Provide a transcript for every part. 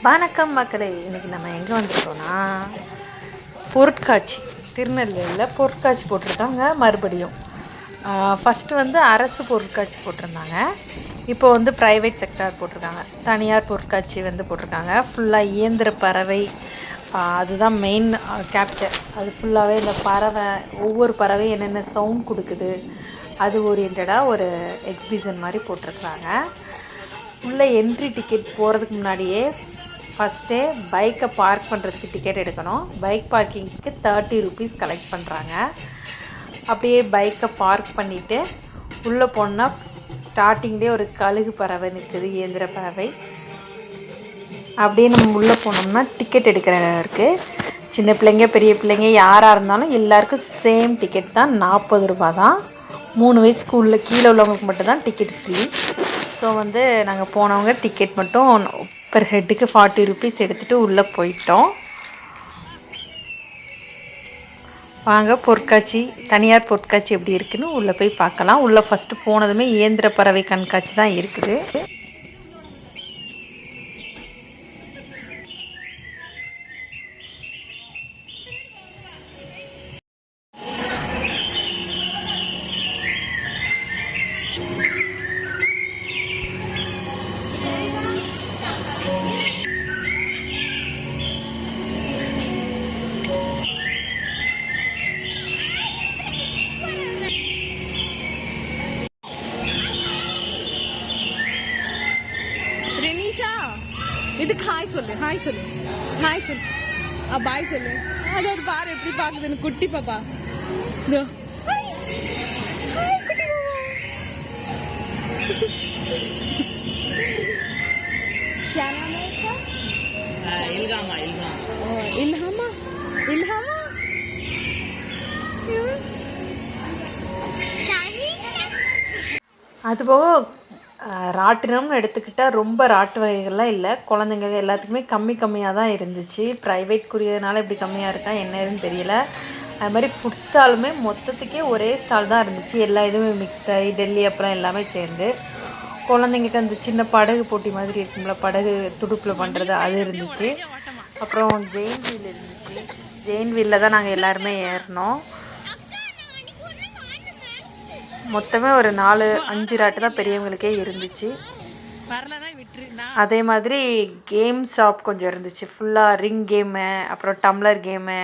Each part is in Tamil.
வணக்கம் மக்களே, இன்றைக்கி நம்ம எங்கே வந்திருக்கோன்னா பொருட்காட்சி. திருநெல்வேலியில் பொருட்காட்சி போட்டிருக்காங்க. மறுபடியும் ஃபஸ்ட்டு வந்து அரசு பொருட்காட்சி போட்டிருந்தாங்க. இப்போ வந்து ப்ரைவேட் செக்டார் போட்டிருக்காங்க. தனியார் பொருட்காட்சி வந்து போட்டிருக்காங்க. ஃபுல்லாக இயந்திர பறவை, அதுதான் மெயின் கேப்சர். அது ஃபுல்லாகவே இந்த பறவை, ஒவ்வொரு பறவை என்னென்ன சவுண்ட் கொடுக்குது அது ஓரியன்டாக ஒரு எக்ஸிபிஷன் மாதிரி போட்டிருக்காங்க. உள்ளே என்ட்ரி டிக்கெட் போகிறதுக்கு முன்னாடியே ஃபஸ்ட்டே பைக்கை பார்க் பண்ணுறதுக்கு டிக்கெட் எடுக்கணும். பைக் பார்க்கிங்க்கு 30 rupees கலெக்ட் பண்ணுறாங்க. அப்படியே பைக்கை பார்க் பண்ணிவிட்டு உள்ளே போனால் ஸ்டார்டிங்லேயே ஒரு கழுகு பறவை நிற்குது, இயந்திர பறவை. அப்படியே நம்ம உள்ளே போனோம்னா டிக்கெட் எடுக்கிற இருக்குது. சின்ன பிள்ளைங்க பெரிய பிள்ளைங்க யாராக இருந்தாலும் எல்லாருக்கும் சேம் டிக்கெட் தான். 40 ரூபா தான். 3 வயசுக்கு உள்ள கீழே உள்ளவங்களுக்கு மட்டும்தான் டிக்கெட் ஃப்ரீ. ஸோ வந்து நாங்கள் போனவங்க டிக்கெட் மட்டும் பெர் ஹெட்டுக்கு 40 rupees எடுத்துகிட்டு உள்ளே போயிட்டோம். வாங்க பொருட்காட்சி, தனியார் பொருட்காட்சி எப்படி இருக்குதுன்னு உள்ளே போய் பார்க்கலாம். உள்ளே ஃபஸ்ட்டு போனதுமே இயந்திர பறவை கண்காட்சி தான் இருக்குது. இதுக்கு ஹாய் சொல்லு, ஹாய் சொல்லு, ஹாய் சொல்லு, பாய் சொல்லு. அதோட பாரு எப்படி பாக்குதுன்னு குட்டி பாப்பா. இதோ குட்டி இல்ஹாமா. இல்ஹாமா, இல்ஹாமா. அதுபோக ராட்டினம்னு எடுத்துக்கிட்டால் ரொம்ப ராட்டு வகைகள்லாம் இல்லை. குழந்தைங்க எல்லாத்துக்குமே கம்மியாக தான் இருந்துச்சு. ப்ரைவேட்குரியதுனால இப்படி கம்மியாக இருக்கா என்னன்னு தெரியல. அது மாதிரி ஃபுட் ஸ்டாலுமே மொத்தத்துக்கே ஒரே ஸ்டால் தான் இருந்துச்சு. எல்லா இதுவுமே மிக்ஸ்டாகி டெல்லி அப்புறம் எல்லாமே சேர்ந்து. குழந்தைங்கிட்ட அந்த சின்ன படகு போட்டி மாதிரி இருக்கும்ல, படகு துடுப்பில் பண்ணுறது, அது இருந்துச்சு. அப்புறம் ஜெயின் வீல் இருந்துச்சு. ஜெயின் வீலில் தான் நாங்கள் எல்லாருமே ஏறினோம். மொத்தமே ஒரு 4-5 ராட்டு தான் பெரியவங்களுக்கே இருந்துச்சு. அதே மாதிரி கேம் ஷாப் கொஞ்சம் இருந்துச்சு. ஃபுல்லாக ரிங் கேமு, அப்புறம் டம்ளர் கேமு,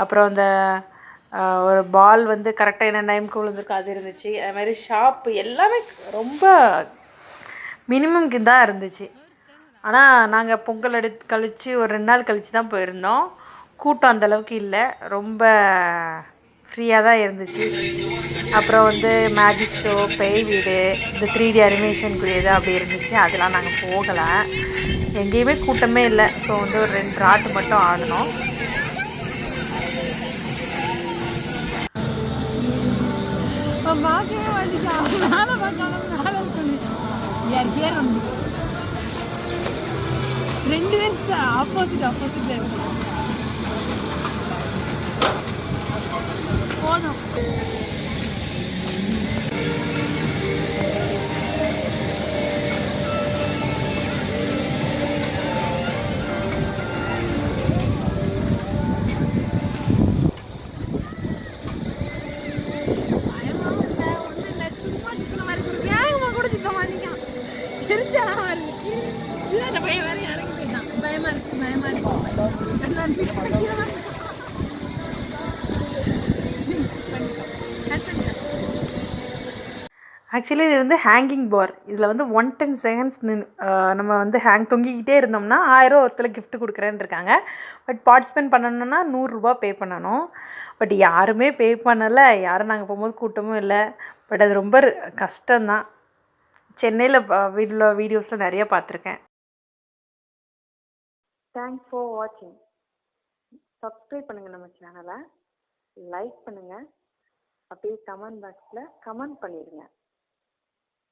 அப்புறம் அந்த ஒரு பால் வந்து கரெக்டாக என்ன டைமுக்கு விழுந்திருக்கோ அது இருந்துச்சு. அது மாதிரி ஷாப்பு எல்லாமே ரொம்ப மினிமம்க்கு தான் இருந்துச்சு. ஆனால் நாங்கள் பொங்கல் கழித்து ஒரு 2 நாள் கழித்து தான் போயிருந்தோம். கூட்டம் அந்தளவுக்கு இல்லை, ரொம்ப ஃப்ரீயாக தான் இருந்துச்சு. அப்புறம் வந்து மேஜிக் ஷோ, பேய் வீடு, இந்த 3D அனிமேஷனுக்குரியது அப்படி இருந்துச்சு. அதெல்லாம் நாங்கள் போகலை. எங்கேயுமே கூட்டமே இல்லை. ஸோ வந்து ஒரு 2 ராட்டு மட்டும் ஆடணும். ரெண்டு பேர் ஆப்போசிட் போதும். ஆக்சுவலி இது வந்து ஹேங்கிங் பார். இதில் வந்து 110 seconds நம்ம வந்து தொங்கிக்கிட்டே இருந்தோம்னா 1000 ஒருத்தர் கிஃப்ட் கொடுக்குறேன்னு இருக்காங்க. பட் பார்ட்டிசிபேட் பண்ணணுன்னா 100 ரூபா பே பண்ணணும். பட் யாருமே பே பண்ணலை. யாரும் நாங்கள் போகும்போது கூட்டமும் இல்லை. பட் அது ரொம்ப கஷ்டம்தான். சென்னையில் வீடியோஸில் நிறைய பார்த்துருக்கேன். தேங்க்ஸ் ஃபார் வாட்சிங். சப்ஸ்கிரைப் பண்ணுங்கள் நம்ம சேனலை, லைக் பண்ணுங்கள், அப்படியே கமெண்ட் பாக்ஸில் கமெண்ட் பண்ணிடுங்க.